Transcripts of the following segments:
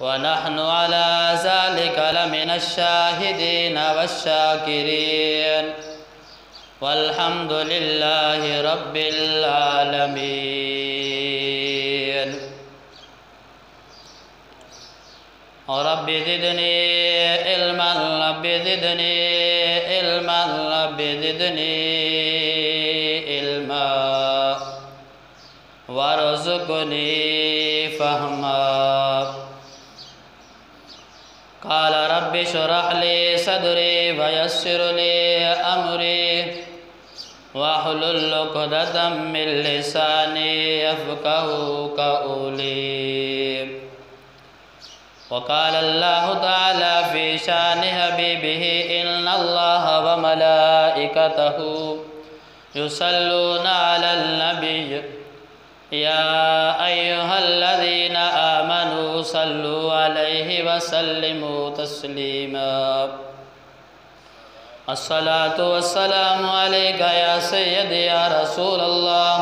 ونحن على ذلك لمن الشاهدين والشاكرين والحمد لله رب العالمين. رب زدني علما رب زدني علما رب زدني علما وارزقني فهما. قال رب اشرح لي صدري ويسر لي أمري واحلل عقدة من لساني يفقهوا قولي. وقال الله تعالى في شان حبيبه إن الله وملائكته يصلون على النبي يا أيها الذين آمنوا صلوا عليه وسلموا تسليما. الصلاة والسلام عليك يا سيدي يا رسول الله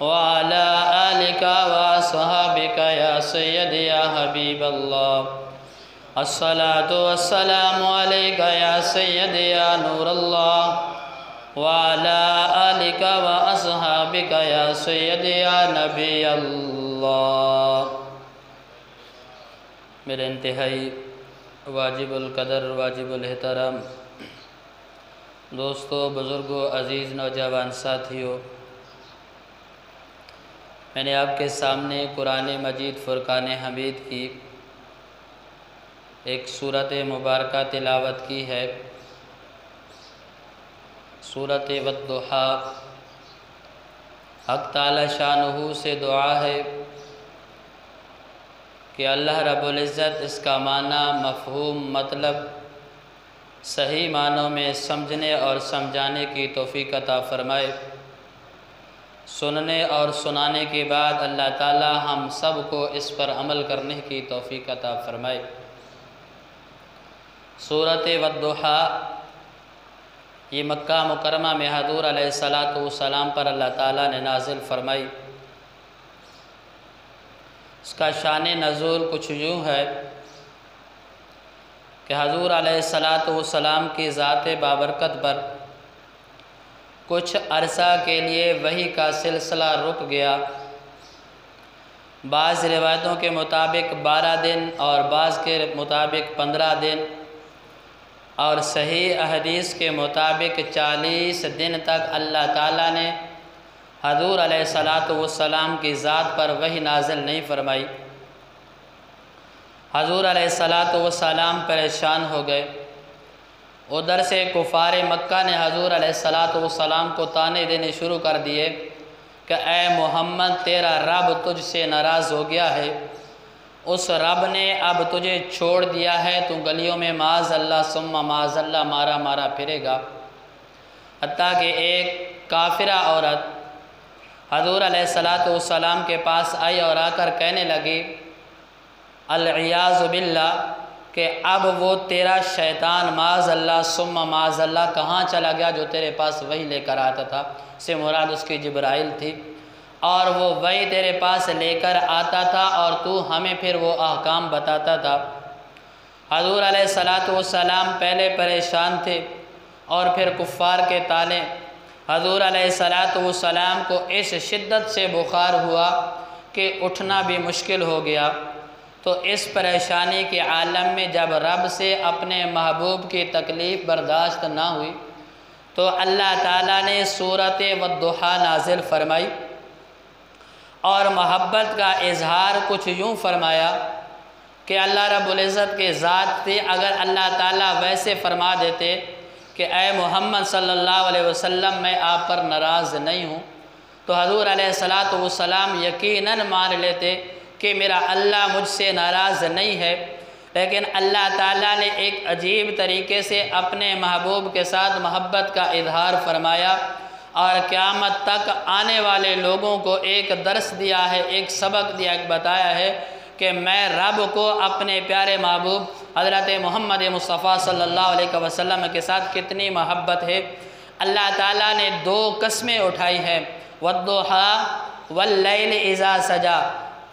وعلى آلك وأصحابك يا سيدي يا حبيب الله. الصلاة والسلام عليك يا سيدي يا نور الله وعلى آلك وأصحابك يا سيدي يا نبی اللہ. میرے انتہائی واجب القدر واجب الاحترام دوستو، بزرگوں، عزیز نوجوان ساتھیوں، میں نے آپ کے سامنے قرآن مجید فرقان حمید کی ایک سورت مبارکہ تلاوت کی ہے، سورت والضحیٰ. حق تعالی شانہ سے دعا ہے کہ اللہ رب العزت اس کا معنی، مفہوم، مطلب صحیح معنوں میں سمجھنے اور سمجھانے کی توفیق عطا فرمائے. سننے اور سنانے کے بعد اللہ تعالی ہم سب کو اس پر عمل کرنے کی توفیق عطا فرمائے. سورت والضحیٰ یہ مکہ مکرمہ میں حضور علیہ السلام پر اللہ تعالیٰ نے نازل فرمائی. اس کا شان نزول کچھ یوں ہے کہ حضور علیہ السلام کی ذات بابرکت پر کچھ عرصہ کے لیے وحی کا سلسلہ رک گیا. بعض روایتوں کے مطابق 12 دن اور بعض کے مطابق 15 دن اور صحیح احادیث کے مطابق 40 دن تک اللہ تعالیٰ نے حضور علیہ السلام کی ذات پر وحی نازل نہیں فرمائی. حضور علیہ السلام پریشان ہو گئے. ادھر سے کفار مکہ نے حضور علیہ السلام کو طعنے دینے شروع کر دیے کہ اے محمد، تیرا رب تجھ سے ناراض ہو گیا ہے، اس رب نے اب تجھے چھوڑ دیا ہے، تو گلیوں میں معاذ اللہ ثم معاذ اللہ مارا پھرے گا. حتیٰ کہ ایک کافرہ عورت حضور علیہ السلام کے پاس آئی اور آ کر کہنے لگی العیاذ باللہ کہ اب وہ تیرا شیطان معاذ اللہ ثم معاذ اللہ کہاں چلا گیا جو تیرے پاس وحی لے کر آتا تھا. سے مراد اس کی جبرائیل تھی، اور وہ وحی تیرے پاس لے کر آتا تھا اور تو ہمیں پھر وہ احکام بتاتا تھا. حضور علیہ السلام پہلے پریشان تھے اور پھر کفار کے طعنے. حضور علیہ السلام کو اس شدت سے بخار ہوا کہ اٹھنا بھی مشکل ہو گیا. تو اس پریشانی کے عالم میں جب رب سے اپنے محبوب کی تکلیف برداشت نہ ہوئی تو اللہ تعالیٰ نے سورت والضحیٰ نازل فرمائی اور محبت کا اظہار کچھ یوں فرمایا کہ اللہ رب العزت کے ذات تھی. اگر اللہ تعالیٰ ویسے فرما دیتے کہ اے محمد صلی اللہ علیہ وسلم میں آپ پر ناراض نہیں ہوں تو حضور علیہ السلام یقیناً مان لیتے کہ میرا اللہ مجھ سے ناراض نہیں ہے. لیکن اللہ تعالیٰ نے ایک عجیب طریقے سے اپنے محبوب کے ساتھ محبت کا اظہار فرمایا اور قیامت تک آنے والے لوگوں کو ایک درس دیا ہے، ایک سبق دیا، ایک بتایا ہے کہ میں رب کو اپنے پیارے محبوب حضرت محمد مصطفیٰ صلی اللہ علیہ وسلم کے ساتھ کتنی محبت ہے. اللہ تعالیٰ نے 2 قسمیں اٹھائی ہیں، والضحیٰ واللیل اذا سجا۔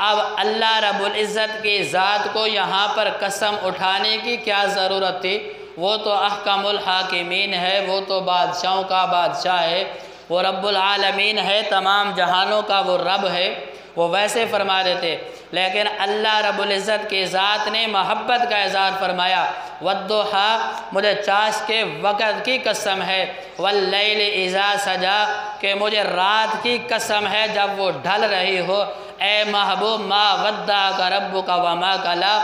اب اللہ رب العزت کی ذات کو یہاں پر قسم اٹھانے کی کیا ضرورت تھی؟ وہ تو احکم الحاکمین ہے، وہ تو بادشاہوں کا بادشاہ ہے، وہ رب العالمین ہے، تمام جہانوں کا وہ رب ہے، وہ ویسے فرما دیتے۔ لیکن اللہ رب العزت کی ذات نے محبت کا اظہار فرمایا، والضحیٰ، مجھے چاشت کے وقت کی قسم ہے، واللیل اذا سجا، کہ مجھے رات کی قسم ہے جب وہ ڈھل رہی ہو۔ اے محبوب، ما ودعک ربک وما قلی،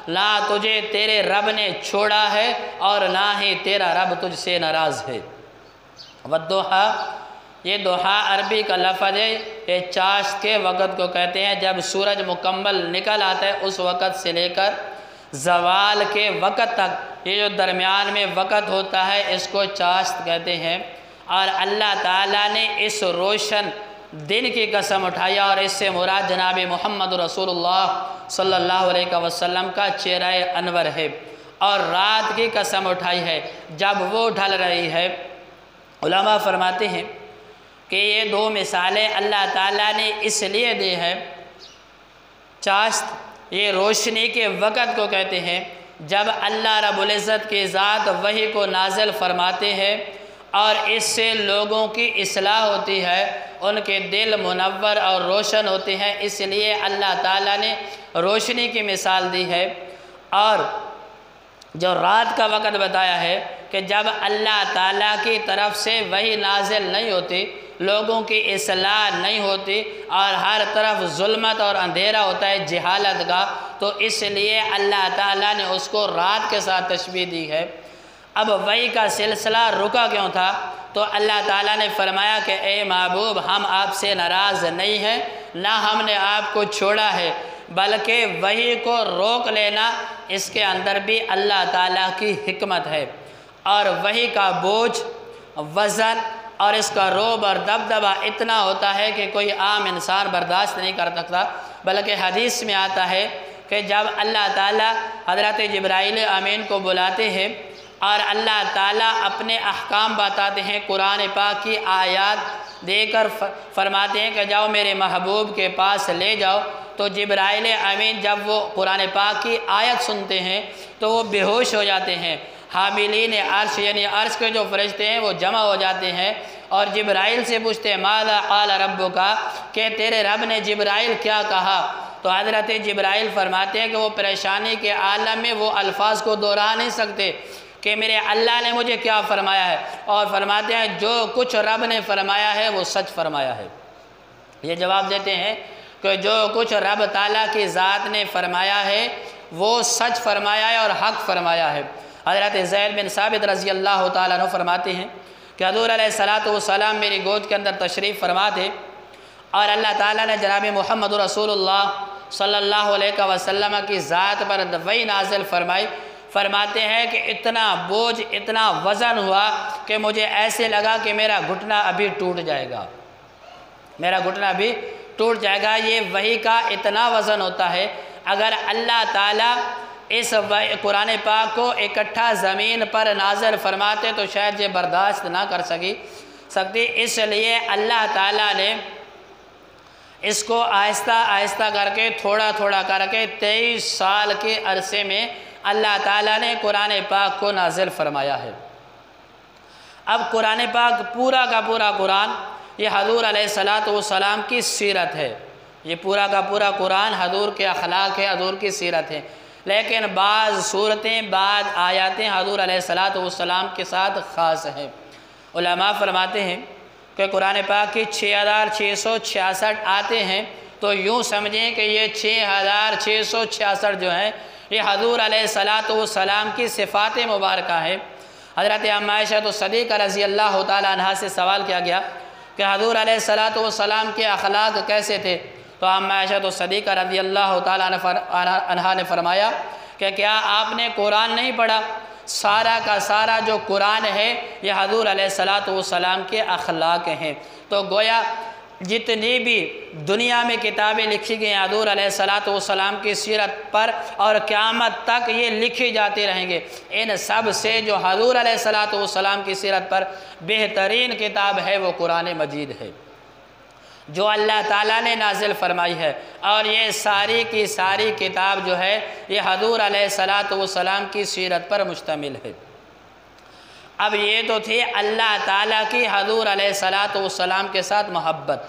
نہ تجھے تیرے رب نے چھوڑا ہے اور نہ ہی تیرا رب تجھ سے ناراض ہے۔ والضحیٰ، یہ ضحیٰ عربی کا لفظ ہے، یہ چاشت کے وقت کو کہتے ہیں، جب سورج مکمل نکل آتا ہے اس وقت سے لے کر زوال کے وقت تک، یہ جو درمیان میں وقت ہوتا ہے اس کو چاشت کہتے ہیں۔ اور اللہ تعالیٰ نے اس روشن دن کی قسم اٹھائی، اور اس سے مراد جناب محمد رسول اللہ صلی اللہ علیہ وسلم کا چہرہ انور ہے، اور رات کی قسم اٹھائی ہے جب وہ ڈھل رہی ہے۔ علماء فرماتے ہیں کہ یہ دو مثالیں اللہ تعالیٰ نے اس لیے دی ہے، چاشت یہ روشنی کے وقت کو کہتے ہیں جب اللہ رب العزت کی ذات وحی کو نازل فرماتے ہیں اور اس سے لوگوں کی اصلاح ہوتی ہے، ان کے دل منور اور روشن ہوتے ہیں، اس لیے اللہ تعالیٰ نے روشنی کی مثال دی ہے۔ اور جو رات کا وقت بتایا ہے کہ جب اللہ تعالیٰ کی طرف سے وحی نازل نہیں ہوتی، لوگوں کی اصلاح نہیں ہوتی اور ہر طرف ظلمت اور اندھیرا ہوتا ہے جہالت کا، تو اس لیے اللہ تعالیٰ نے اس کو رات کے ساتھ تشبیہ دی ہے۔ اب وحی کا سلسلہ رکا کیوں تھا؟ تو اللہ تعالیٰ نے فرمایا کہ اے محبوب، ہم آپ سے ناراض نہیں ہیں، نہ ہم نے آپ کو چھوڑا ہے، بلکہ وحی کو روک لینا اس کے اندر بھی اللہ تعالیٰ کی حکمت ہے۔ اور وحی کا بوجھ، وزن اور اس کا روب اور دبدبہ اتنا ہوتا ہے کہ کوئی عام انسان برداشت نہیں کر سکتا، بلکہ حدیث میں آتا ہے کہ جب اللہ تعالیٰ حضرت جبرائیل امین کو بلاتے ہیں اور اللہ تعالیٰ اپنے احکام بتاتے ہیں، قرآن پاک کی آیات دے کر فرماتے ہیں کہ جاؤ میرے محبوب کے پاس لے جاؤ، تو جبرائیل امین جب وہ قرآن پاک کی آیت سنتے ہیں تو وہ بے ہوش ہو جاتے ہیں۔ حاملین عرش یعنی عرش کے جو فرشتے ہیں وہ جمع ہو جاتے ہیں اور جبرائیل سے پوچھتے ہیں ماذا قال ربک، کہ تیرے رب نے جبرائیل کیا کہا؟ تو حضرت جبرائیل فرماتے ہیں کہ وہ پریشانی کے عالم میں وہ الفاظ کو دہرا نہیں سکتے کہ میرے اللہ نے مجھے کیا فرمایا ہے، اور فرماتے ہیں جو کچھ رب نے فرمایا ہے وہ سچ فرمایا ہے۔ یہ جواب دیتے ہیں کہ جو کچھ رب تعالیٰ کی ذات نے فرمایا ہے وہ سچ فرمایا ہے اور حق فرمایا ہے۔ حضرت زید بن ثابت رضی اللہ تعالیٰ عنہ فرماتے ہیں کہ حضور علیہ السلام میری گود کے اندر تشریف فرما تھے، اور اللہ تعالیٰ نے جناب محمد رسول اللہ صلی اللہ علیہ وسلم کی ذات پر وحی نازل فرمائی۔ فرماتے ہیں کہ اتنا بوجھ، اتنا وزن ہوا کہ مجھے ایسے لگا کہ میرا گھٹنا ابھی ٹوٹ جائے گا، میرا گھٹنا ابھی ٹوٹ جائے گا۔ یہ وحی کا اتنا وزن ہوتا ہے، اگر اللہ تعالیٰ اس قرآن پاک کو اکٹھا زمین پر نازل فرماتے تو شاید یہ برداشت نہ کر سکتی، اس لیے اللہ تعالیٰ نے اس کو آہستہ آہستہ کر کے تھوڑا تھوڑا کر کے 23 سال کے عرصے میں اللہ تعالیٰ نے قرآن پاک کو نازل فرمایا ہے۔ اب قرآن پاک پورا کا پورا قرآن یہ حضور علیہ السلام کی سیرت ہے، یہ پورا کا پورا قرآن حضور کے اخلاق ہے، حضور کی سیرت ہے، لیکن بعض صورتیں، بعض آیاتیں حضور علیہ السلام کے ساتھ خاص ہیں۔ علماء فرماتے ہیں کہ قرآن پاک کی 6666 آتے ہیں، تو یوں سمجھیں کہ یہ 6666 جو ہیں یہ حضور علیہ السلام کی صفات مبارکہ ہیں۔ حضرت ام عائشہ صدیقہ رضی اللہ تعالیٰ عنہا سے سوال کیا گیا کہ حضور علیہ السلام کے اخلاق کیسے تھے؟ تو ام عائشہ صدیقہ رضی اللہ تعالیٰ عنہا نے فرمایا کہ کیا آپ نے قرآن نہیں پڑھا؟ سارا کا سارا جو قرآن ہے یہ حضور علیہ السلام کے اخلاق ہیں۔ تو گویا جتنی بھی دنیا میں کتابیں لکھی گئی ہیں حضور علیہ السلام کی سیرت پر اور قیامت تک یہ لکھی جاتی رہیں گے، ان سب سے جو حضور علیہ السلام کی سیرت پر بہترین کتاب ہے وہ قرآن مجید ہے۔ جو اللہ تعالیٰ نے نازل فرمائی ہے، اور یہ ساری کی ساری کتاب جو ہے یہ حضور علیہ الصلاۃ والسلام کی سیرت پر مشتمل ہے۔ اب یہ تو تھی اللہ تعالیٰ کی حضور علیہ الصلاۃ والسلام کے ساتھ محبت،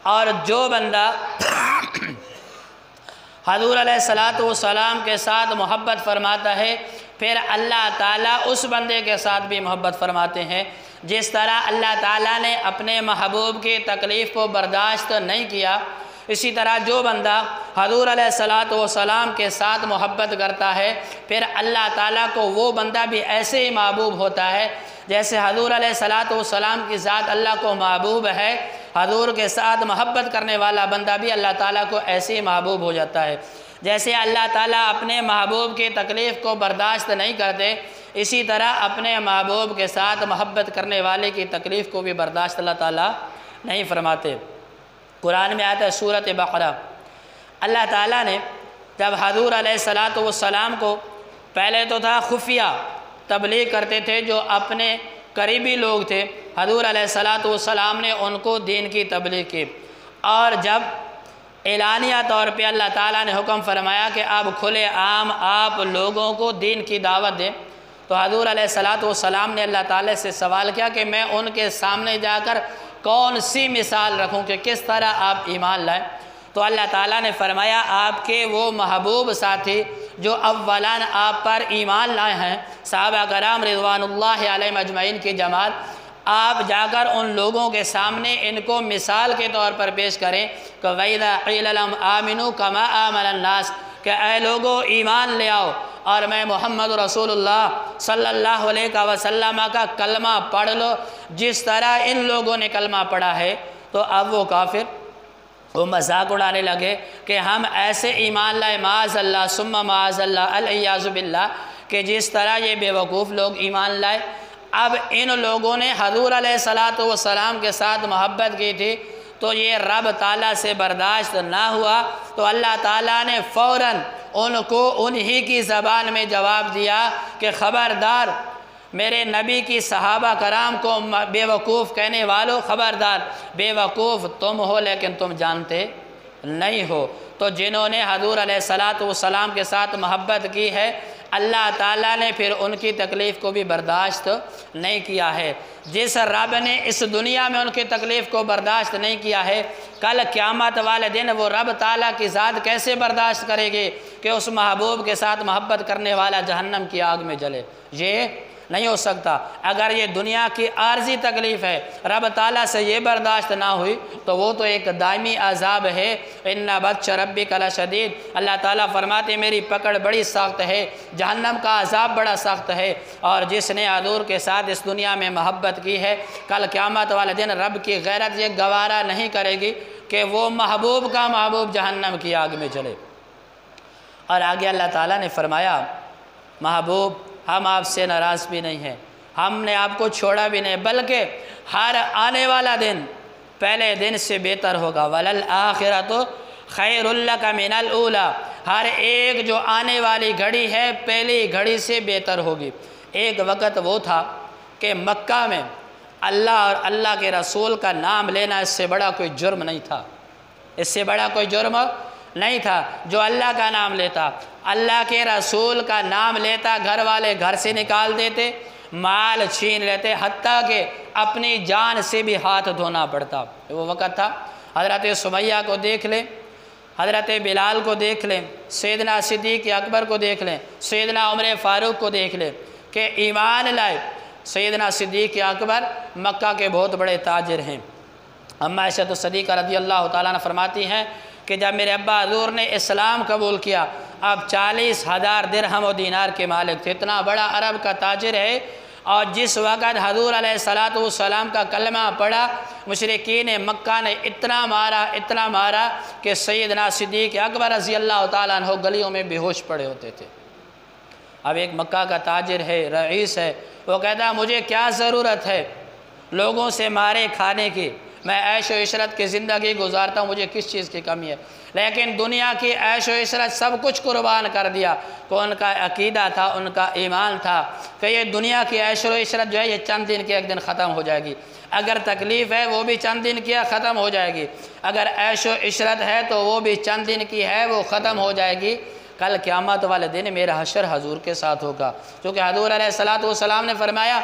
اور جو بندہ حضور علیہ الصلاۃ والسلام کے ساتھ محبت فرماتا ہے، پھر اللہ تعالیٰ اس بندے کے ساتھ بھی محبت فرماتے ہیں۔ جس طرح اللہ تعالیٰ نے اپنے محبوب کی تکلیف کو برداشت نہیں کیا، اسی طرح جو بندہ حضور علیہ الصلاۃ والسلام کے ساتھ محبت کرتا ہے، پھر اللہ تعالیٰ کو وہ بندہ بھی ایسے ہی محبوب ہوتا ہے جیسے حضور علیہ الصلاۃ والسلام کی ذات اللہ کو محبوب ہے۔ حضور کے ساتھ محبت کرنے والا بندہ بھی اللہ تعالیٰ کو ایسے ہی محبوب ہو جاتا ہے۔ جیسے اللہ تعالیٰ اپنے محبوب کی تکلیف کو برداشت نہیں کرتے، اسی طرح اپنے محبوب کے ساتھ محبت کرنے والے کی تکلیف کو بھی برداشت اللہ تعالیٰ نہیں فرماتے۔ قرآن میں آتا ہے سورۃ بقرہ، اللہ تعالیٰ نے جب حضور علیہ الصلاۃ والسلام کو پہلے تو تھا خفیہ تبلیغ کرتے تھے، جو اپنے قریبی لوگ تھے حضور علیہ الصلاۃ والسلام نے ان کو دین کی تبلیغ کی، اور جب اعلانیہ طور پہ اللہ تعالیٰ نے حکم فرمایا کہ اب کھلے عام آپ لوگوں کو دین کی دعوت دیں، تو حضور علیہ الصلاۃ والسلام نے اللہ تعالیٰ سے سوال کیا کہ میں ان کے سامنے جا کر کون سی مثال رکھوں کہ کس طرح آپ ایمان لائیں؟ تو اللہ تعالیٰ نے فرمایا آپ کے وہ محبوب ساتھی جو اولاً آپ پر ایمان لائے ہیں، صحابہ کرام رضوان اللہ علیہم اجمعین کی جماعت، آپ جا کر ان لوگوں کے سامنے ان کو مثال کے طور پر پیش کریں کہ وَإِذَا قِيلَ لَهُمْ آمِنُوا كَمَا آمَنَ النَّاسِ، کہ اے لوگو ایمان لے آؤ اور میں محمد رسول اللہ صلی اللہ علیہ وسلم کا کلمہ پڑھ لو جس طرح ان لوگوں نے کلمہ پڑھا ہے، تو اب وہ کافر وہ مذاق اڑانے لگے کہ ہم ایسے ایمان لائے معاذ اللہ ثم معاذ اللہ العیاذ باللہ کہ جس طرح یہ بے وقوف لوگ ایمان لائے۔ اب ان لوگوں نے حضور علیہ الصلاۃ والسلام کے ساتھ محبت کی تھی، تو یہ رب تعالیٰ سے برداشت نہ ہوا، تو اللہ تعالیٰ نے فوراً ان کو انہی کی زبان میں جواب دیا کہ خبردار میرے نبی کی صحابہ کرام کو بے وقوف کہنے والوں، خبردار بے وقوف تم ہو لیکن تم جانتے نہیں ہو۔ تو جنہوں نے حضور علیہ الصلاۃ والسلام کے ساتھ محبت کی ہے، اللہ تعالیٰ نے پھر ان کی تکلیف کو بھی برداشت نہیں کیا ہے۔ جس رب نے اس دنیا میں ان کی تکلیف کو برداشت نہیں کیا ہے، کل قیامت والے دن وہ رب تعالیٰ کی ذات کیسے برداشت کرے گی کہ اس محبوب کے ساتھ محبت کرنے والا جہنم کی آگ میں جلے؟ یہ نہیں ہو سکتا۔ اگر یہ دنیا کی عارضی تکلیف ہے، رب تعالیٰ سے یہ برداشت نہ ہوئی، تو وہ تو ایک دائمی عذاب ہے۔ اِنَّ بَطْشَ رَبِّكَ لَشَدِيدٌ، اللہ تعالیٰ فرماتے میری پکڑ بڑی سخت ہے، جہنم کا عذاب بڑا سخت ہے۔ اور جس نے حضور کے ساتھ اس دنیا میں محبت کی ہے، کل قیامت والے دن رب کی غیرت یہ گوارا نہیں کرے گی کہ وہ محبوب کا محبوب جہنم کی آگ میں جلے۔ اور آگے اللہ تعالیٰ نے فرمایا محبوب ہم آپ سے ناراض بھی نہیں ہیں، ہم نے آپ کو چھوڑا بھی نہیں، بلکہ ہر آنے والا دن پہلے دن سے بہتر ہوگا۔ وَلَلْآخِرَةُ خَيْرٌ لَكَ مِنَ الْأُولَىٰ، ہر ایک جو آنے والی گھڑی ہے پہلی گھڑی سے بہتر ہوگی۔ ایک وقت وہ تھا کہ مکہ میں اللہ اور اللہ کے رسول کا نام لینا اس سے بڑا کوئی جرم نہیں تھا، اس سے بڑا کوئی جرم نہیں تھا۔ جو اللہ کا نام لیتا، اللہ کے رسول کا نام لیتا، گھر والے گھر سے نکال دیتے، مال چھین لیتے، حتیٰ کہ اپنی جان سے بھی ہاتھ دھونا پڑتا۔ وہ وقت تھا، حضرت سمیہ کو دیکھ لیں، حضرت بلال کو دیکھ لیں، سیدنا صدیق اکبر کو دیکھ لیں، سیدنا عمر فاروق کو دیکھ لیں کہ ایمان لائے۔ سیدنا صدیق اکبر مکہ کے بہت بڑے تاجر ہیں۔ اما عائشہ صدیقہ رضی اللہ تعالیٰ عنہ فرماتی ہیں کہ جب میرے ابا حضور نے اسلام قبول کیا، اب 40,000 درہم و دینار کے مالک تھے، اتنا بڑا عرب کا تاجر ہے۔ اور جس وقت حضور علیہ الصلاۃ والسلام کا کلمہ پڑھا، مشرکین مکہ نے اتنا مارا کہ سیدنا صدیق اکبر رضی اللہ تعالیٰ عنہ گلیوں میں بے ہوش پڑے ہوتے تھے۔ اب ایک مکہ کا تاجر ہے، رئیس ہے، وہ کہتا مجھے کیا ضرورت ہے لوگوں سے مارے کھانے کی، میں عیش و عشرت کی زندگی گزارتا ہوں، مجھے کس چیز کی کمی ہے؟ لیکن دنیا کی عیش و عشرت سب کچھ قربان کر دیا کہ ان کا عقیدہ تھا، ان کا ایمان تھا کہ یہ دنیا کی عیش و عشرت جو ہے یہ چند دن کے ایک دن ختم ہو جائے گی، اگر تکلیف ہے وہ بھی چند دن کی ختم ہو جائے گی، اگر عیش و عشرت ہے تو وہ بھی چند دن کی ہے، وہ ختم ہو جائے گی، کل قیامت والے دن میرا حشر حضور کے ساتھ ہوگا۔ کیونکہ حضور علیہ السلام نے فرمایا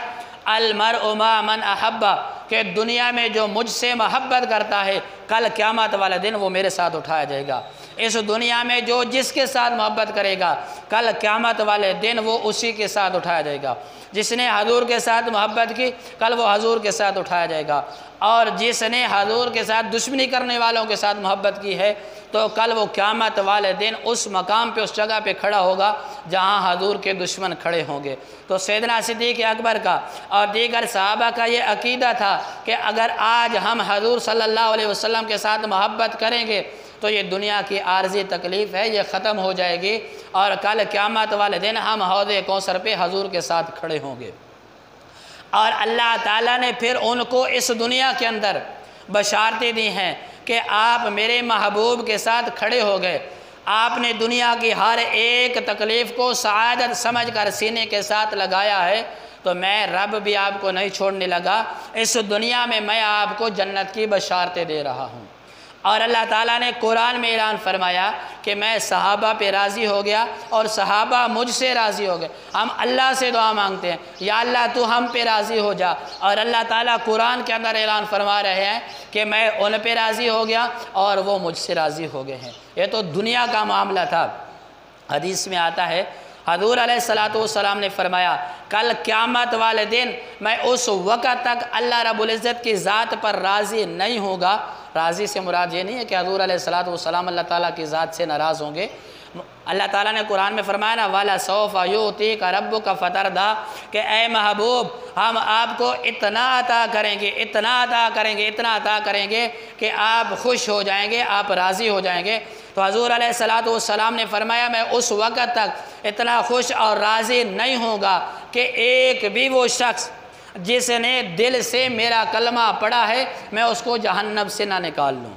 المرء مع من احبہ، کہ دنیا میں جو مجھ سے محبت کرتا ہے کل قیامت والے دن وہ میرے ساتھ اٹھایا جائے گا۔ اس دنیا میں جو جس کے ساتھ محبت کرے گا کل قیامت والے دن وہ اسی کے ساتھ اٹھایا جائے گا۔ جس نے حضور کے ساتھ محبت کی کل وہ حضور کے ساتھ اٹھایا جائے گا، اور جس نے حضور کے ساتھ دشمنی کرنے والوں کے ساتھ محبت کی ہے تو کل وہ قیامت والے دن اس مقام پہ، اس جگہ پہ کھڑا ہوگا جہاں حضور کے دشمن کھڑے ہوں گے۔ تو سیدنا صدیق اکبر کا اور دیگر صحابہ کا یہ عقیدہ تھا کہ اگر آج ہم حضور صلی اللہ علیہ وسلم کے ساتھ محبت کریں گے تو یہ دنیا کی عارضی تکلیف ہے یہ ختم ہو جائے گی، اور کل قیامت والے دن ہم حوض کوثر پہ حضور کے ساتھ کھڑے ہوں گے۔ اور اللہ تعالیٰ نے پھر ان کو اس دنیا کے اندر بشارتیں دی ہیں کہ آپ میرے محبوب کے ساتھ کھڑے ہو گئے، آپ نے دنیا کی ہر ایک تکلیف کو سعادت سمجھ کر سینے کے ساتھ لگایا ہے، تو میں رب بھی آپ کو نہیں چھوڑنے لگا، اس دنیا میں آپ کو جنت کی بشارتیں دے رہا ہوں۔ اور اللہ تعالیٰ نے قرآن میں اعلان فرمایا کہ میں صحابہ پہ راضی ہو گیا اور صحابہ مجھ سے راضی ہو گئے۔ ہم اللہ سے دعا مانگتے ہیں یا اللہ تو ہم پہ راضی ہو جا، اور اللہ تعالیٰ قرآن کے اندر اعلان فرما رہے ہیں کہ میں ان پہ راضی ہو گیا اور وہ مجھ سے راضی ہو گئے ہیں۔ یہ تو دنیا کا معاملہ تھا۔ حدیث میں آتا ہے حضور علیہ السلام نے فرمایا کل قیامت والے دن میں اس وقت تک اللہ رب العزت کی ذات پر راضی نہیں ہوگا۔ راضی سے مراد یہ نہیں ہے کہ حضور علیہ السلام اللہ تعالیٰ کی ذات سے ناراض ہوں گے۔ اللہ تعالیٰ نے قرآن میں فرمایا نا وَلَسَوْفَ يُؤْتِيكَ رَبُّكَ فَتَرْضَىٰ، کہ اے محبوب ہم آپ کو اتنا عطا کریں گے، اتنا عطا کریں گے، اتنا عطا کریں گے کہ آپ خوش ہو جائیں گے، آپ راضی ہو جائیں گے۔ تو حضور علیہ السلام نے فرمایا میں اس وقت تک اتنا خوش اور راضی نہیں ہوگا کہ ایک بھی وہ شخص جس نے دل سے میرا کلمہ پڑھا ہے میں اس کو جہنم سے نہ نکال لوں۔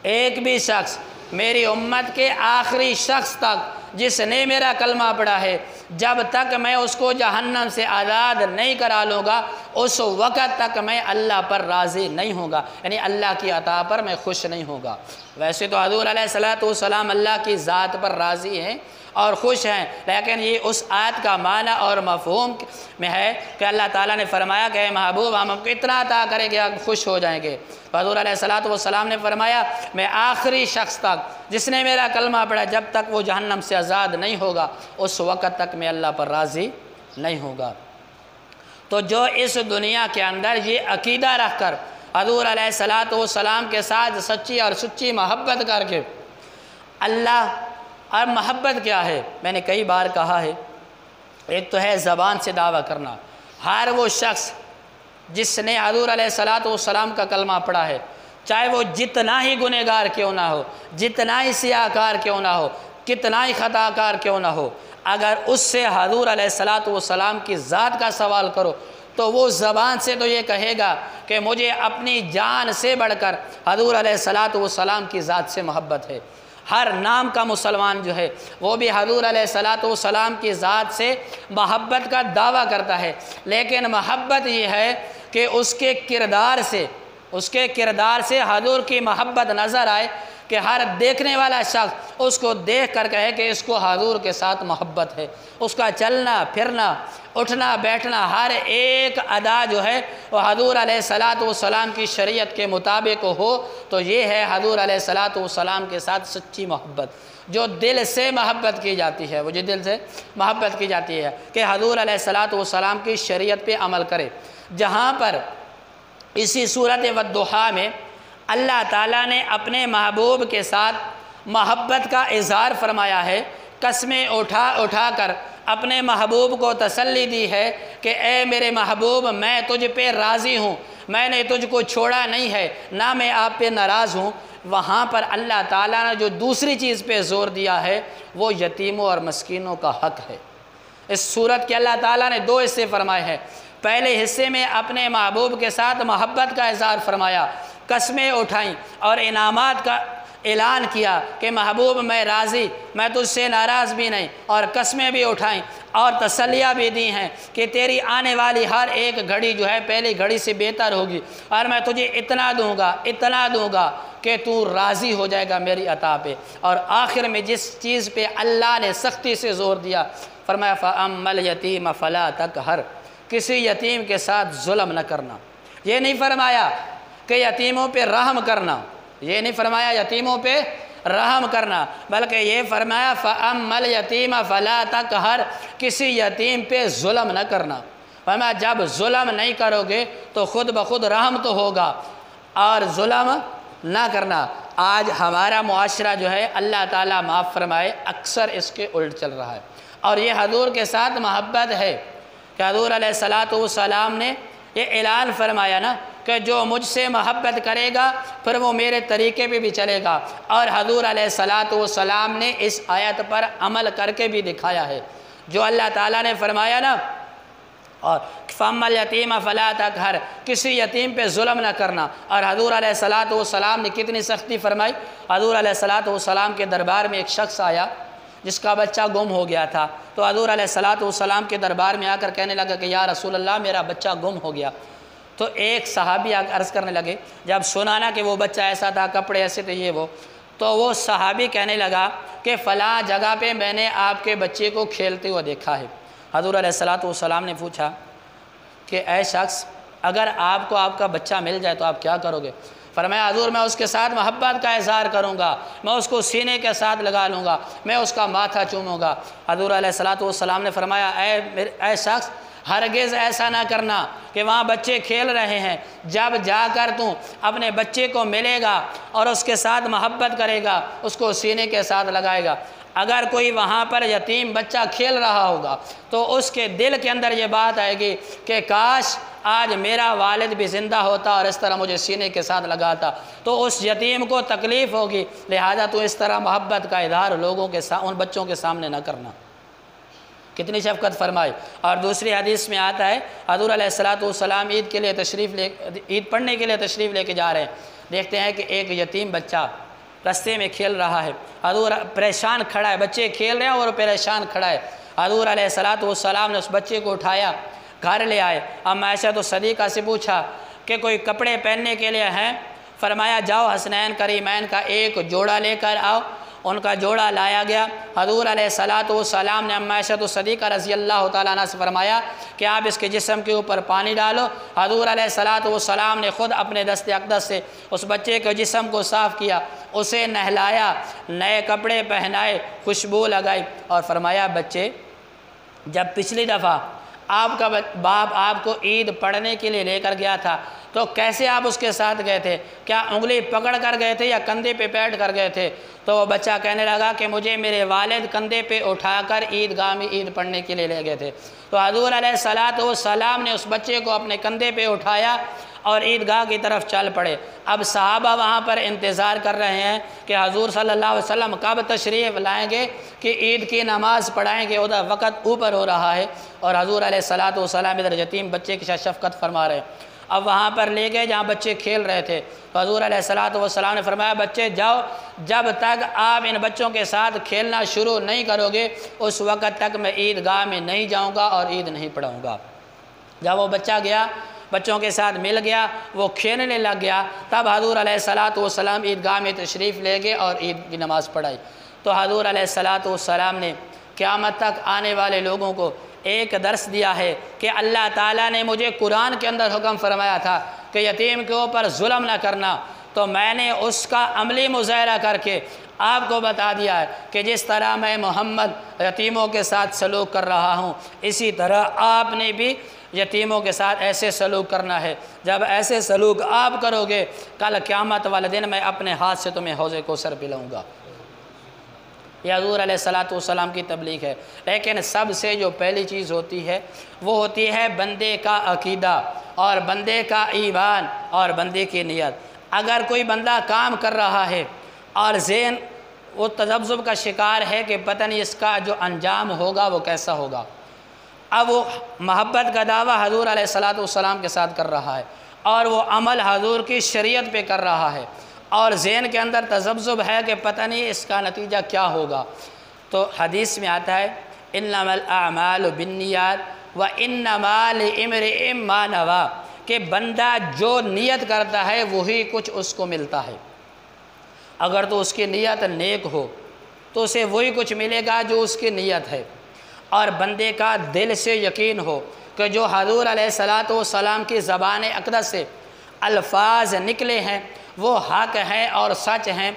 ایک بھی شخص میری امت کے آخری شخص تک جس نے میرا کلمہ پڑھا ہے جب تک میں اس کو جہنم سے آزاد نہیں کرا لوں گا اس وقت تک میں اللہ پر راضی نہیں ہوگا، یعنی اللہ کی عطا پر میں خوش نہیں ہوگا۔ ویسے تو حضور علیہ السلام اللہ کی ذات پر راضی ہیں اور خوش ہیں، لیکن یہ اس آیت کا معنی اور مفہوم میں ہے کہ اللہ تعالیٰ نے فرمایا کہ اے محبوب ہم کو اتنا عطا کریں گے آپ خوش ہو جائیں گے۔ حضور علیہ السلام نے فرمایا میں آخری شخص تک جس نے میرا کلمہ پڑھا جب تک وہ جہنم سے آزاد نہیں ہوگا اس وقت تک میں اللہ پر راضی نہیں ہوگا۔ تو جو اس دنیا کے اندر یہ عقیدہ رکھ کر حضور علیہ السلام کے ساتھ سچی اور سچی محبت کر کے اللہ، اور محبت کیا ہے میں نے کئی بار کہا ہے، ایک تو ہے زبان سے دعویٰ کرنا، ہر وہ شخص جس نے حضور علیہ السلام کا کلمہ پڑھا ہے چاہے وہ جتنا ہی گنہگار کیوں نہ ہو، جتنا ہی سیاہکار کیوں نہ ہو، کتنا ہی خطا کار کیوں نہ ہو، اگر اس سے حضور علیہ السلام کی ذات کا سوال کرو تو وہ زبان سے تو یہ کہے گا کہ مجھے اپنی جان سے بڑھ کر حضور علیہ السلام کی ذات سے محبت ہے۔ ہر نام کا مسلمان جو ہے وہ بھی حضور علیہ السلام کی ذات سے محبت کا دعویٰ کرتا ہے، لیکن محبت یہ ہے کہ اس کے کردار سے حضور کی محبت نظر آئے، کہ ہر دیکھنے والا شخص اس کو دیکھ کر کہے کہ اس کو حضور کے ساتھ محبت ہے، اس کا چلنا پھرنا اٹھنا بیٹھنا ہر ایک ادا جو ہے وہ حضور علیہ السلام کی شریعت کے مطابق ہو، تو یہ ہے حضور علیہ السلام کے ساتھ سچی محبت۔ جو دل سے محبت کی جاتی ہے، وہ جو دل سے محبت کی جاتی ہے کہ حضور علیہ السلام کی شریعت پہ عمل کرے۔ جہاں پر اسی سورۃ والضحیٰ میں اللہ تعالیٰ نے اپنے محبوب کے ساتھ محبت کا اظہار فرمایا ہے، قسمیں اٹھا کر اپنے محبوب کو تسلی دی ہے کہ اے میرے محبوب میں تجھ پہ راضی ہوں، میں نے تجھ کو چھوڑا نہیں ہے، نہ میں آپ پہ ناراض ہوں۔ وہاں پر اللہ تعالیٰ نے جو دوسری چیز پہ زور دیا ہے وہ یتیموں اور مسکینوں کا حق ہے۔ اس صورت کے اللہ تعالیٰ نے دو حصے فرمائے ہیں، پہلے حصے میں اپنے محبوب کے ساتھ محبت کا اظہار فرمایا، قسمیں اٹھائیں اور انعامات کا اعلان کیا کہ محبوب میں راضی، میں تجھ سے ناراض بھی نہیں، اور قسمیں بھی اٹھائیں اور تسلیاں بھی دی ہیں کہ تیری آنے والی ہر ایک گھڑی جو ہے پہلی گھڑی سے بہتر ہوگی، اور میں تجھے اتنا دوں گا کہ تو راضی ہو جائے گا میری عطا پہ۔ اور آخر میں جس چیز پہ اللہ نے سختی سے زور دیا، فرمایا فَأَمَّا الْيَتِيمَ فَلَا تَقْهَرْ، کسی یتیم کے ساتھ ظلم نہ کرنا۔ یہ نہیں فرمایا کہ یتیموں پہ رحم کرنا، یہ نہیں فرمایا یتیموں پہ رحم کرنا، بلکہ یہ فرمایا فَأَمَّا الْيَتِيمَ فَلَا تَقْهَرْ، کسی یتیم پہ ظلم نہ کرنا۔ فرمایا جب ظلم نہیں کرو گے تو خود بخود رحم تو ہوگا، اور ظلم نہ کرنا۔ آج ہمارا معاشرہ جو ہے اللہ تعالیٰ معاف فرمائے اکثر اس کے الٹ چل رہا ہے، اور یہ حضور کے ساتھ محبت ہے کہ حضور علیہ السلام نے یہ اعلان فرمایا نا کہ جو مجھ سے محبت کرے گا پھر وہ میرے طریقے پہ بھی چلے گا، اور حضور علیہ السلام نے اس آیت پر عمل کر کے بھی دکھایا ہے۔ جو اللہ تعالیٰ نے فرمایا نا، اور فَأَمَّا الْيَتِيمَ فَلَا تَقْهَرْ، کسی یتیم پہ ظلم نہ کرنا، اور حضور علیہ السلام نے کتنی سختی فرمائی۔ حضور علیہ السلام کے دربار میں ایک شخص آیا جس کا بچہ گم ہو گیا تھا، تو حضور علیہ السلام کے دربار میں آ کر کہنے لگا کہ یا رسول اللہ میرا بچہ گم ہو گیا۔ تو ایک صحابی عرض کرنے لگے، جب سنا نا کہ وہ بچہ ایسا تھا، کپڑے ایسے تھے، یہ وہ، تو وہ صحابی کہنے لگا کہ فلاں جگہ پہ میں نے آپ کے بچے کو کھیلتے ہوئے دیکھا ہے۔ حضور علیہ السلام نے پوچھا کہ اے شخص، اگر آپ کو آپ کا بچہ مل جائے تو آپ کیا کرو گے؟ فرمایا حضور میں اس کے ساتھ محبت کا اظہار کروں گا، میں اس کو سینے کے ساتھ لگا لوں گا، میں اس کا ماتھا چوموں گا۔ حضور علیہ السلام نے فرمایا اے شخص، ہرگز ایسا نہ کرنا کہ وہاں بچے کھیل رہے ہیں، جب جا کر تو اپنے بچے کو ملے گا اور اس کے ساتھ محبت کرے گا، اس کو سینے کے ساتھ لگائے گا۔ اگر کوئی وہاں پر یتیم بچہ کھیل رہا ہوگا تو اس کے دل کے اندر یہ بات آئے گی کہ کاش آج میرا والد بھی زندہ ہوتا اور اس طرح مجھے سینے کے ساتھ لگاتا، تو اس یتیم کو تکلیف ہوگی، لہذا تو اس طرح محبت کا اظہار لوگوں کے ان بچوں کے سامنے نہ کرنا۔ کتنی شفقت فرمائی۔ اور دوسری حدیث میں آتا ہے حضور علیہ السلام عید کے لیے عید پڑھنے کے لیے تشریف لے کے جا رہے ہیں، دیکھتے ہیں کہ ایک یتیم بچہ رستے میں کھیل رہا ہے، حضور پریشان کھڑا ہے، بچے کھیل رہے ہیں اور پریشان کھڑا ہے۔ حضور علیہ السلام نے اس بچے کو اٹھایا، گھر لے آئے۔ اما عائشہ صدیقہ سے پوچھا کہ کوئی کپڑے پہننے کے لیے ہیں؟ فرمایا جاؤ حسنین کریمین کا ایک جوڑا لے کر آؤ۔ ان کا جوڑا لایا گیا۔ حضور علیہ السلام نے اما عائشہ صدیقہ رضی اللہ تعالیٰ عنہ سے فرمایا کہ آپ اس کے جسم کے اوپر پانی ڈالو۔ حضور علیہ السلام نے خود اپنے دست اقدس سے اس بچے کے جسم کو صاف کیا، اسے نہلایا، نئے کپڑے پہنائے، خوشبو لگائی، اور فرمایا بچے، جب پچھلی دفعہ آپ کا باپ آپ کو عید پڑھنے کے لیے لے کر گیا تھا تو کیسے آپ اس کے ساتھ گئے تھے؟ کیا انگلی پکڑ کر گئے تھے یا کندھے پہ بیٹھ کر گئے تھے؟ تو وہ بچہ کہنے لگا کہ مجھے میرے والد کندھے پہ اٹھا کر عیدگاہ میں عید پڑھنے کے لیے لے گئے تھے۔ تو حضور علیہ السلام نے اس بچے کو اپنے کندھے پہ اٹھایا اور عیدگاہ کی طرف چل پڑے۔ اب صحابہ وہاں پر انتظار کر رہے ہیں کہ حضور صلی اللہ علیہ وسلم کب تشریف لائیں گے کہ عید کی نماز پڑھائیں گے، ادھر وقت اوپر ہو رہا ہے، اور حضور علیہ السلام ادھر یتیم بچے کی شفقت فرما رہے ہیں۔ اب وہاں پر لے گئے جہاں بچے کھیل رہے تھے، تو حضور علیہ السلام نے فرمایا بچے جاؤ، جب تک آپ ان بچوں کے ساتھ کھیلنا شروع نہیں کرو گے اس وقت تک میں عیدگاہ میں نہیں جاؤں گا اور عید نہیں پڑھاؤں گا۔ جب وہ بچہ گیا، بچوں کے ساتھ مل گیا، وہ کھیلنے لگ گیا، تب حضور علیہ السلام عیدگاہ میں تشریف لے گئے اور عید کی نماز پڑھائی۔ تو حضور علیہ السلام نے قیامت تک آنے والے لوگوں کو ایک درس دیا ہے کہ اللہ تعالیٰ نے مجھے قرآن کے اندر حکم فرمایا تھا کہ یتیم کے اوپر ظلم نہ کرنا، تو میں نے اس کا عملی مظاہرہ کر کے آپ کو بتا دیا ہے کہ جس طرح میں محمد یتیموں کے ساتھ سلوک کر رہا ہوں، اسی طرح آپ نے بھی یتیموں کے ساتھ ایسے سلوک کرنا ہے۔ جب ایسے سلوک آپ کرو گے، کل قیامت والے دن میں اپنے ہاتھ سے تمہیں حوض کوثر پلاؤں گا۔ یہ حضور علیہ السلام کی تبلیغ ہے۔ لیکن سب سے جو پہلی چیز ہوتی ہے وہ ہوتی ہے بندے کا عقیدہ اور بندے کا ایمان اور بندے کی نیت۔ اگر کوئی بندہ کام کر رہا ہے اور ذہن وہ تذبذب کا شکار ہے کہ پتہ نہیں اس کا جو انجام ہوگا وہ کیسا ہوگا، اب وہ محبت کا دعویٰ حضور علیہ الصلاۃ والسلام کے ساتھ کر رہا ہے اور وہ عمل حضور کی شریعت پہ کر رہا ہے، اور ذہن کے اندر تذبذب ہے کہ پتہ نہیں اس کا نتیجہ کیا ہوگا۔ تو حدیث میں آتا ہے انما الاعمال بالنیات وانما لامرئ ما نویٰ، کہ بندہ جو نیت کرتا ہے وہی کچھ اس کو ملتا ہے۔ اگر تو اس کی نیت نیک ہو تو اسے وہی کچھ ملے گا جو اس کی نیت ہے، اور بندے کا دل سے یقین ہو کہ جو حضور علیہ الصلاۃ والسلام کی زبان اقدس سے الفاظ نکلے ہیں وہ حق ہیں اور سچ ہیں،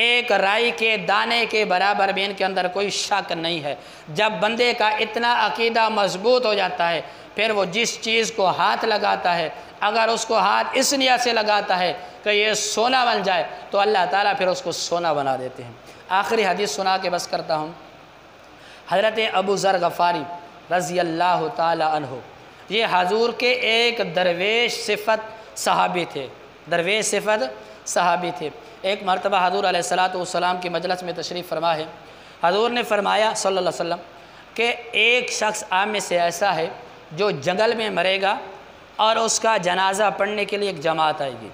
ایک رائی کے دانے کے برابر بھی ان کے اندر کوئی شک نہیں ہے۔ جب بندے کا اتنا عقیدہ مضبوط ہو جاتا ہے پھر وہ جس چیز کو ہاتھ لگاتا ہے، اگر اس کو ہاتھ اس نیت سے لگاتا ہے کہ یہ سونا بن جائے تو اللہ تعالیٰ پھر اس کو سونا بنا دیتے ہیں۔ آخری حدیث سنا کے بس کرتا ہوں۔ حضرت ابو ذر غفاری رضی اللہ تعالی عنہ، یہ حضور کے ایک درویش صفت صحابی تھے، درویش صفت صحابی تھے۔ ایک مرتبہ حضور علیہ الصلاۃ والسلام کی مجلس میں تشریف فرما ہے، حضور نے فرمایا صلی اللہ علیہ وسلم کہ ایک شخص آپ میں سے ایسا ہے جو جنگل میں مرے گا اور اس کا جنازہ پڑھنے کے لیے ایک جماعت آئے گی۔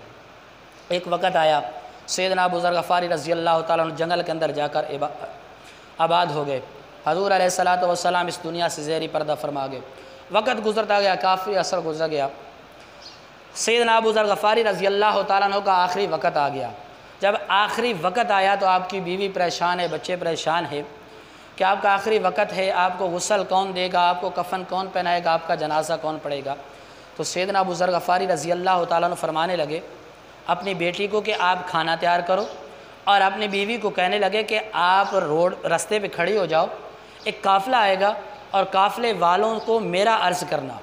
ایک وقت آیا سیدنا ابو ذر غفاری رضی اللہ تعالیٰ عنہ جنگل کے اندر جا کر آباد ہو گئے۔ حضور علیہ الصلاۃ والسلام اس دنیا سے زہری پردہ فرما گئے۔ وقت گزرتا گیا، کافی عرصہ گزر گیا، سیدنا ابو ذر غفاری رضی اللہ تعالیٰ عنہ کا آخری وقت آ گیا۔ جب آخری وقت آیا تو آپ کی بیوی پریشان ہے، بچے پریشان ہے کہ آپ کا آخری وقت ہے، آپ کو غسل کون دے گا، آپ کو کفن کون پہنائے گا، آپ کا جنازہ کون پڑے گا۔ تو سیدنا ابو ذر غفاری رضی اللہ تعالیٰ عنہ فرمانے لگے اپنی بیٹی کو کہ آپ کھانا تیار کرو، اور اپنی بیوی کو کہنے لگے کہ آپ رستے پہ کھڑی ہو جاؤ، ایک قافلہ آئے گا اور قافلے والوں کو میرا عرض کرنا۔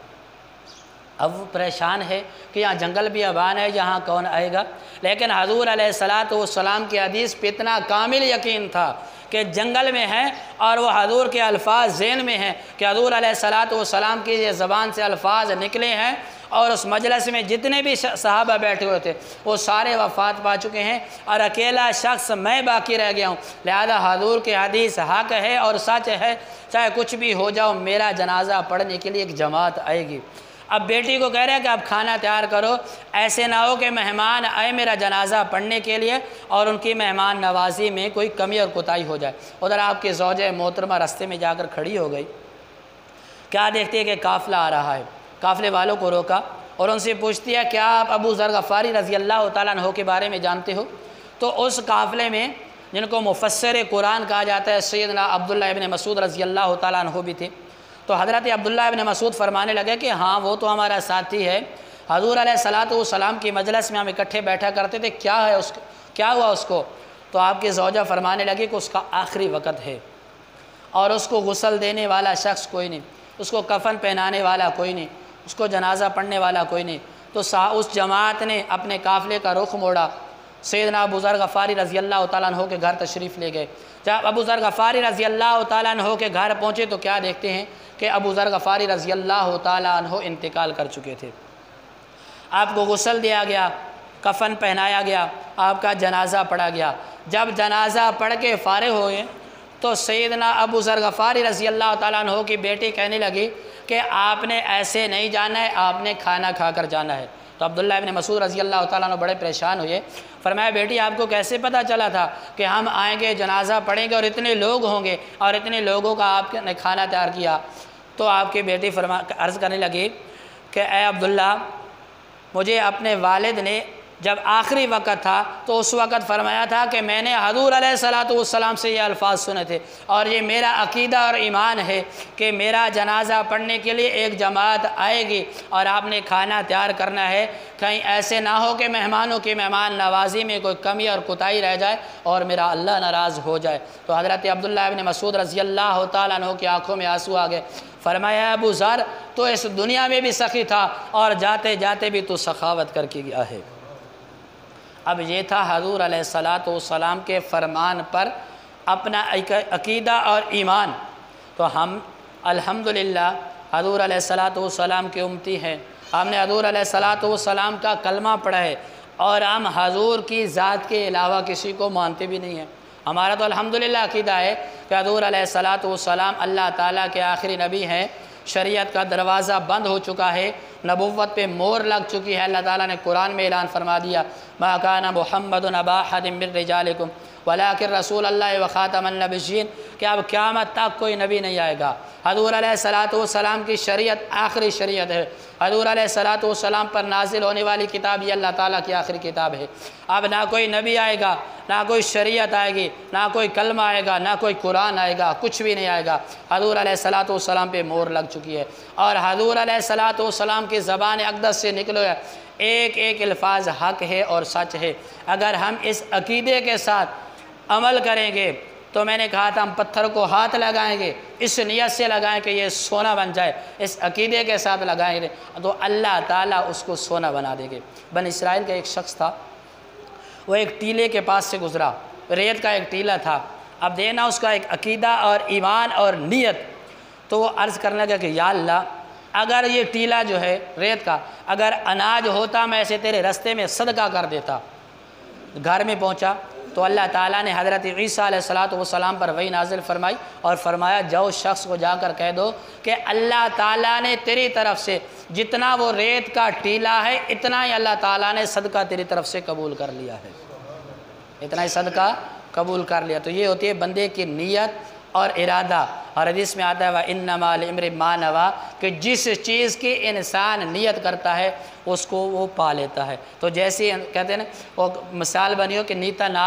اب وہ پریشان ہے کہ یہاں جنگل بھی ابان ہے، یہاں کون آئے گا، لیکن حضور علیہ الصلاۃ والسلام کی حدیث پہ اتنا کامل یقین تھا کہ جنگل میں ہیں اور وہ حضور کے الفاظ ذہن میں ہیں کہ حضور علیہ الصلاۃ والسلام کی یہ زبان سے الفاظ نکلے ہیں، اور اس مجلس میں جتنے بھی صحابہ بیٹھے ہوئے تھے وہ سارے وفات پا چکے ہیں اور اکیلا شخص میں باقی رہ گیا ہوں، لہذا حضور کی حدیث حق ہے اور سچ ہے، چاہے کچھ بھی ہو جاؤ میرا جنازہ پڑھنے کے لیے ایک جماعت آئے گی۔ اب بیٹی کو کہہ رہے ہیں کہ آپ کھانا تیار کرو، ایسے نہ ہو کہ مہمان آئے میرا جنازہ پڑھنے کے لیے اور ان کی مہمان نوازی میں کوئی کمی اور کوتاہی ہو جائے۔ ادھر آپ کی زوجہ محترمہ رستے میں جا کر کھڑی ہو گئی، کیا دیکھتی ہے کہ قافلہ آ رہا ہے، قافلے والوں کو روکا اور ان سے پوچھتی ہے کیا آپ ابو ذر غفاری رضی اللہ تعالیٰ عنہ کے بارے میں جانتے ہو؟ تو اس قافلے میں جن کو مفسر قرآن کہا جاتا ہے سیدنا عبداللہ ابن مسعود رضی اللہ تعالیٰ عنہ بھی تھے۔ تو حضرت عبداللہ ابن مسعود فرمانے لگے کہ ہاں وہ تو ہمارا ساتھی ہے، حضور علیہ الصلاۃ والسلام کی مجلس میں ہم اکٹھے بیٹھا کرتے تھے، کیا ہے اس کیا ہوا اس کو؟ تو آپ کی زوجہ فرمانے لگی کہ اس کا آخری وقت ہے اور اس کو غسل دینے والا شخص کوئی نہیں، اس کو کفن پہنانے والا کوئی نہیں، اس کو جنازہ پڑھنے والا کوئی نہیں۔ تو اس جماعت نے اپنے قافلے کا رخ موڑا، سیدنا ابو ذر غفاری رضی اللہ تعالیٰ عنہ کے گھر تشریف لے گئے۔ جب ابو ذر غفاری رضی اللہ تعالیٰ عنہ کے گھر پہنچے تو کیا دیکھتے ہیں کہ ابو ذر غفاری رضی اللہ تعالیٰ عنہ انتقال کر چکے تھے۔ آپ کو غسل دیا گیا، کفن پہنایا گیا، آپ کا جنازہ پڑھا گیا۔ جب جنازہ پڑھ کے فارغ ہوئے تو سیدنا ابو ذر غفاری رضی اللہ تعالیٰ عنہ کی بیٹی کہنے لگی کہ آپ نے ایسے نہیں جانا ہے، آپ نے کھانا کھا کر جانا ہے۔ تو عبداللہ ابن مسعود رضی اللہ تعالیٰ عنہ بڑے پریشان ہوئے، فرمایا بیٹی آپ کو کیسے پتہ چلا تھا کہ ہم آئیں گے، جنازہ پڑھیں گے اور اتنے لوگ ہوں گے اور اتنے لوگوں کا آپ نے کھانا تیار کیا؟ تو آپ کی بیٹی عرض کرنے لگی کہ اے عبداللہ، مجھے اپنے والد نے جب آخری وقت تھا تو اس وقت فرمایا تھا کہ میں نے حضور علیہ الصلاۃ والسلام سے یہ الفاظ سنے تھے اور یہ میرا عقیدہ اور ایمان ہے کہ میرا جنازہ پڑھنے کے لیے ایک جماعت آئے گی اور آپ نے کھانا تیار کرنا ہے، کہیں ایسے نہ ہو کہ مہمانوں کی مہمان نوازی میں کوئی کمی اور کوتاہی رہ جائے اور میرا اللہ ناراض ہو جائے۔ تو حضرت عبداللہ ابن مسعود رضی اللہ تعالیٰ عنہ کی آنکھوں میں آنسو آ گئے، فرمایا ابو ذر تو اس دنیا میں بھی سخی تھا اور جاتے جاتے بھی تو سخاوت کر کے گیا ہے۔ اب یہ تھا حضور علیہ الصلاۃ والسلام کے فرمان پر اپنا عقیدہ اور ایمان۔ تو ہم الحمدللہ حضور علیہ الصلاۃ والسلام کے امتی ہیں، ہم نے حضور علیہ الصلاۃ والسلام کا کلمہ پڑھا ہے اور ہم حضور کی ذات کے علاوہ کسی کو مانتے بھی نہیں ہیں۔ ہمارا تو الحمدللہ عقیدہ ہے کہ حضور علیہ الصلاۃ والسلام اللہ تعالیٰ کے آخری نبی ہیں، شریعت کا دروازہ بند ہو چکا ہے، نبوت پہ مور لگ چکی ہے۔ اللہ تعالیٰ نے قرآن میں اعلان فرما دیا، ما کان محمد ابا احد من رجالکم ولکن رسول اللہ وخاتم النبیین، کہ اب قیامت تک کوئی نبی نہیں آئے گا۔ حضور علیہ السلام کی شریعت آخری شریعت ہے۔ حضور علیہ السلام پر نازل ہونے والی کتاب یہ اللہ تعالیٰ کی آخری کتاب ہے۔ اب نہ کوئی نبی آئے گا، نہ کوئی شریعت آئے گی، نہ کوئی کلمہ آئے گا، نہ کوئی قرآن آئے گا، کچھ بھی نہیں آئے گا۔ حضور علیہ السلام پہ مور لگ چکی ہے، اور حضور علیہ السلام کی زبان اقدس سے نکلے ایک ایک الفاظ حق ہے اور سچ ہے۔ اگر ہم اس عقیدے کے ساتھ عمل کریں گے تو میں نے کہا تھا ہم پتھر کو ہاتھ لگائیں گے، اس نیت سے لگائیں کہ یہ سونا بن جائے، اس عقیدے کے ساتھ لگائیں گے تو اللہ تعالیٰ اس کو سونا بنا دے گے۔ بنی اسرائیل کا ایک شخص تھا، وہ ایک ٹیلے کے پاس سے گزرا، ریت کا ایک ٹیلا تھا۔ اب دینا اس کا ایک عقیدہ اور ایمان اور نیت، تو وہ عرض کرنے لگا کہ یا اللہ اگر یہ ٹیلا جو ہے ریت کا اگر اناج ہوتا میں اسے تیرے رستے میں صدقہ کر دیتا۔ گھر میں پہنچا تو اللہ تعالیٰ نے حضرت عیسیٰ علیہ السلام پر وحی نازل فرمائی اور فرمایا جاؤ شخص کو جا کر کہہ دو کہ اللہ تعالیٰ نے تیری طرف سے جتنا وہ ریت کا ٹیلا ہے اتنا ہی اللہ تعالیٰ نے صدقہ تیری طرف سے قبول کر لیا ہے، اتنا ہی صدقہ قبول کر لیا۔ تو یہ ہوتی ہے بندے کی نیت اور ارادہ، اور حدیث میں آتا ہے وَإِنَّمَا لِامْرِئٍ مَّا نَوَىٰ، کہ جس چیز کی انسان نیت کرتا ہے اس کو وہ پا لیتا ہے۔ تو جیسے کہتے ہیں نا وہ مثال بنی ہو کہ نیتا نہ